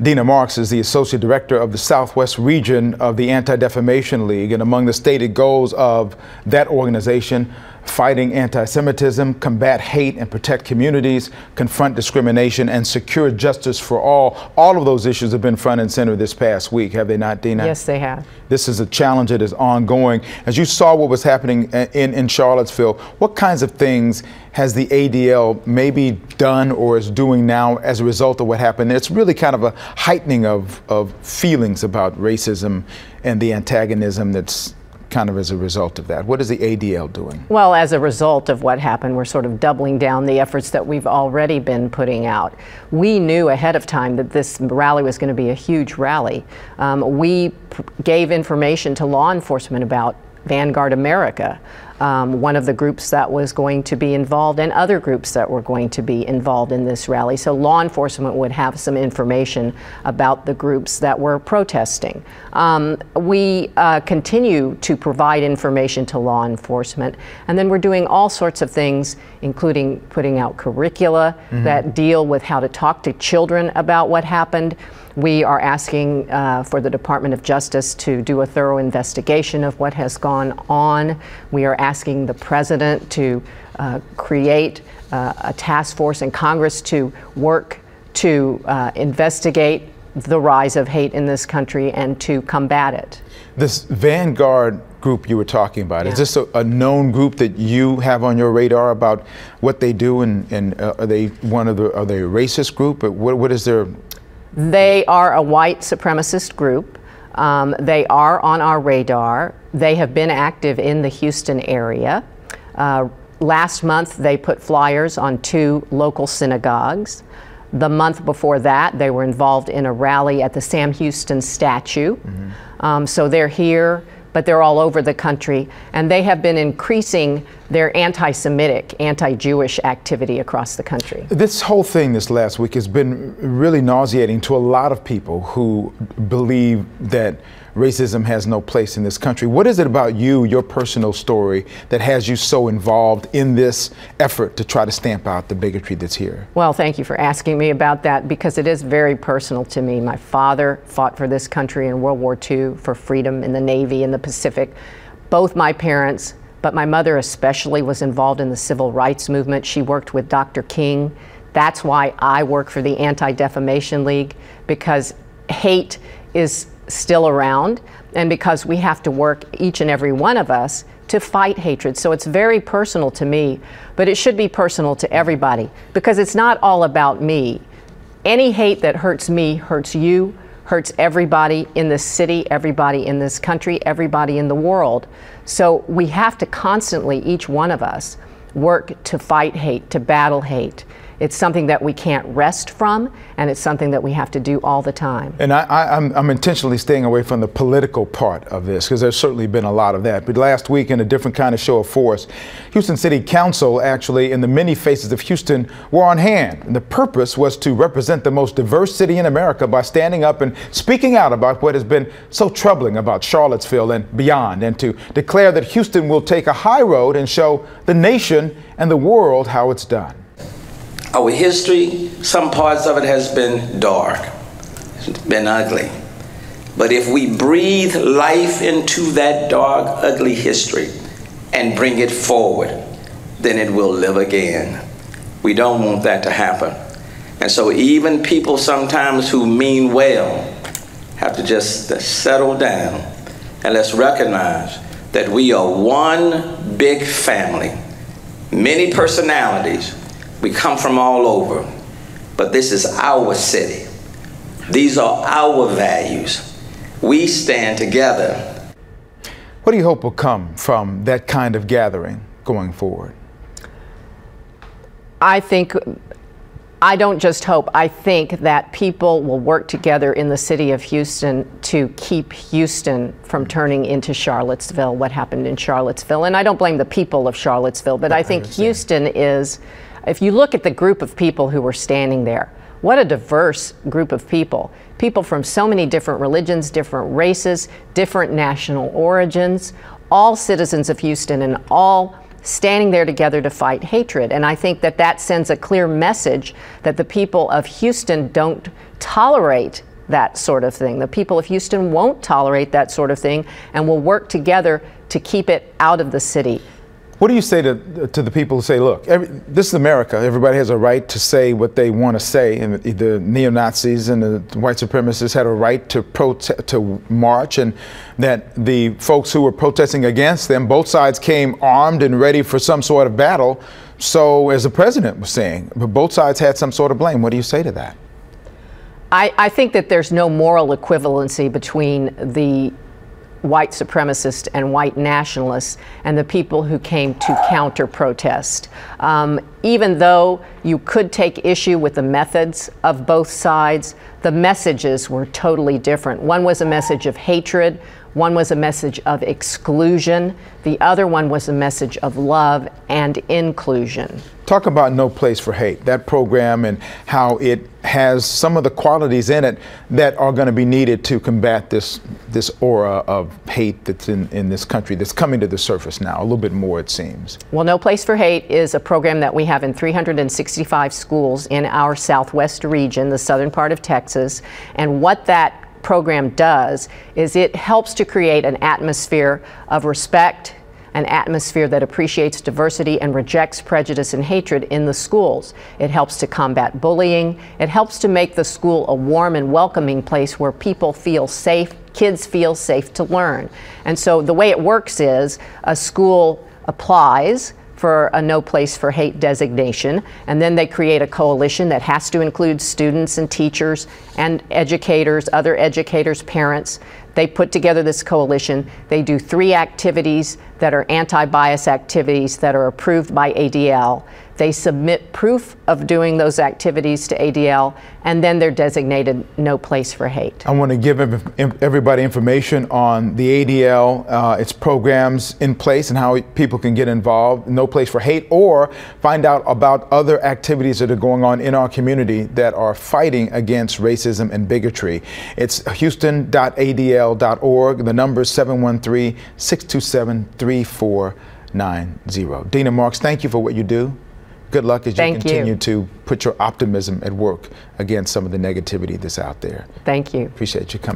Dena Marks is the Associate Director of the Southwest Region of the Anti-Defamation League, and among the stated goals of that organization, fighting anti-Semitism, combat hate and protect communities, confront discrimination, and secure justice for all. All of those issues have been front and center this past week, have they not, Dena? Yes, they have. This is a challenge that is ongoing. As you saw what was happening in Charlottesville, what kinds of things has the ADL maybe done or is doing now as a result of what happened? It's really kind of a heightening of feelings about racism and the antagonism that's kind of as a result of that. What is the ADL doing? Well, as a result of what happened, we're sort of doubling down the efforts that we've already been putting out. We knew ahead of time that this rally was going to be a huge rally. We gave information to law enforcement about Vanguard America, one of the groups that was going to be involved, and other groups that were going to be involved in this rally. So law enforcement would have some information about the groups that were protesting. We continue to provide information to law enforcement, and then we're doing all sorts of things, including putting out curricula that deal with how to talk to children about what happened. We are asking for the Department of Justice to do a thorough investigation of what has gone on. We are asking the President to create a task force in Congress to work to investigate the rise of hate in this country and to combat it. This Vanguard group you were talking about, is this a known group that you have on your radar about what they do, and are they a racist group? Or what is their... They are a white supremacist group. They are on our radar. They have been active in the Houston area. Last month, they put flyers on 2 local synagogues. The month before that, they were involved in a rally at the Sam Houston statue. So they're here, but they're all over the country, and they have been increasing their anti-Semitic, anti-Jewish activity across the country. This whole thing this last week has been really nauseating to a lot of people who believe that racism has no place in this country. What is it about you, your personal story, that has you so involved in this effort to try to stamp out the bigotry that's here? Well, thank you for asking me about that, because it is very personal to me. My father fought for this country in World War II for freedom in the Navy, in the Pacific. Both my parents, but my mother especially, was involved in the civil rights movement. She worked with Dr. King. That's why I work for the Anti-Defamation League, because hate is still around, and because we have to work, each and every one of us, to fight hatred. So it's very personal to me, but it should be personal to everybody, because it's not all about me. Any hate that hurts me hurts you, hurts everybody in this city, everybody in this country, everybody in the world. So we have to constantly, each one of us, work to fight hate, to battle hate. It's something that we can't rest from, and it's something that we have to do all the time. And I'm intentionally staying away from the political part of this, because there's certainly been a lot of that. But last week, in a different kind of show of force, Houston City Council, actually, and the many faces of Houston were on hand. And the purpose was to represent the most diverse city in America by standing up and speaking out about what has been so troubling about Charlottesville and beyond, and to declare that Houston will take a high road and show the nation and the world how it's done. Our history, some parts of it has been dark, it's been ugly. But if we breathe life into that dark, ugly history and bring it forward, then it will live again. We don't want that to happen. And so even people sometimes who mean well have to just settle down, and let's recognize that we are one big family, many personalities. We come from all over, but this is our city. These are our values. We stand together. What do you hope will come from that kind of gathering going forward? I don't just hope, I think that people will work together in the city of Houston to keep Houston from turning into Charlottesville, what happened in Charlottesville. And I don't blame the people of Charlottesville, but I think Houston is, if you look at the group of people who were standing there, what a diverse group of people. People from so many different religions, different races, different national origins, all citizens of Houston, and all standing there together to fight hatred. And I think that that sends a clear message that the people of Houston don't tolerate that sort of thing. The people of Houston won't tolerate that sort of thing and will work together to keep it out of the city. What do you say to the people who say, look, this is America. Everybody has a right to say what they want to say. And the neo-Nazis and the white supremacists had a right to march, and that the folks who were protesting against them, both sides came armed and ready for some sort of battle. So, as the president was saying, both sides had some sort of blame. What do you say to that? I think that there's no moral equivalency between the white supremacists and white nationalists and the people who came to counter protest. Even though you could take issue with the methods of both sides, the messages were totally different. One was a message of hatred, one was a message of exclusion, the other one was a message of love and inclusion. Talk about No Place for Hate, that program, and how it has some of the qualities in it that are going to be needed to combat this aura of hate that's in this country, that's coming to the surface now, a little bit more, it seems. Well, No Place for Hate is a program that we have in 365 schools in our southwest region, the southern part of Texas, and what that program does is it helps to create an atmosphere of respect, an atmosphere that appreciates diversity and rejects prejudice and hatred in the schools. It helps to combat bullying. It helps to make the school a warm and welcoming place where people feel safe, kids feel safe to learn. And so the way it works is a school applies for a No Place for Hate designation, and then they create a coalition that has to include students and teachers and educators, other educators, parents. They put together this coalition. They do 3 activities that are anti-bias activities that are approved by ADL. They submit proof of doing those activities to ADL, and then they're designated No Place for Hate. I want to give everybody information on the ADL, its programs in place, and how people can get involved, No Place for Hate, or find out about other activities that are going on in our community that are fighting against racism and bigotry. It's houston.adl.org. The number is 713-627-3490. Dena Marks, thank you for what you do. Good luck as you continue to put your optimism at work against some of the negativity that's out there. Thank you. Appreciate you coming.